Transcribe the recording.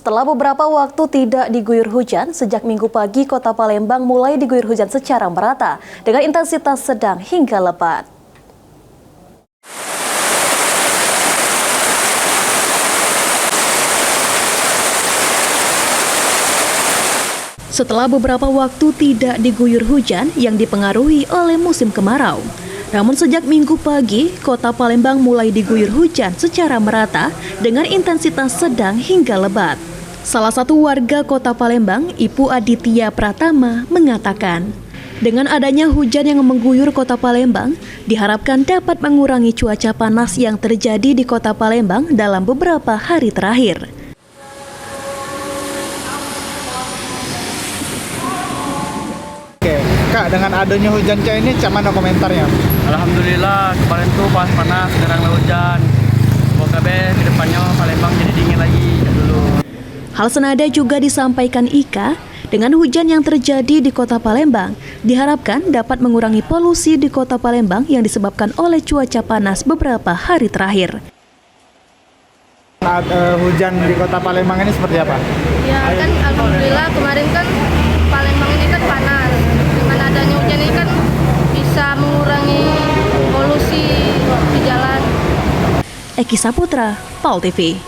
Setelah beberapa waktu tidak diguyur hujan, sejak Minggu pagi Kota Palembang mulai diguyur hujan secara merata dengan intensitas sedang hingga lebat. Setelah beberapa waktu tidak diguyur hujan yang dipengaruhi oleh musim kemarau. Namun sejak Minggu pagi, Kota Palembang mulai diguyur hujan secara merata dengan intensitas sedang hingga lebat. Salah satu warga Kota Palembang, Ibu Aditya Pratama, mengatakan, dengan adanya hujan yang mengguyur Kota Palembang, diharapkan dapat mengurangi cuaca panas yang terjadi di Kota Palembang dalam beberapa hari terakhir. Oke, Kak, dengan adanya hujan kayak ini, cak mana komentarnya? Alhamdulillah, kemarin tuh panas, sekarang hujan. Semoga ke depannya Palembang jadi dingin lagi dulu. Hal senada juga disampaikan Ika, dengan hujan yang terjadi di Kota Palembang, diharapkan dapat mengurangi polusi di Kota Palembang yang disebabkan oleh cuaca panas beberapa hari terakhir. Hujan di Kota Palembang ini seperti apa? Ya kan, alhamdulillah kemarin kan Palembang ini kan panas. Dengan adanya hujan ini kan bisa mengurangi polusi di jalan. Eki Saputra, PAL TV.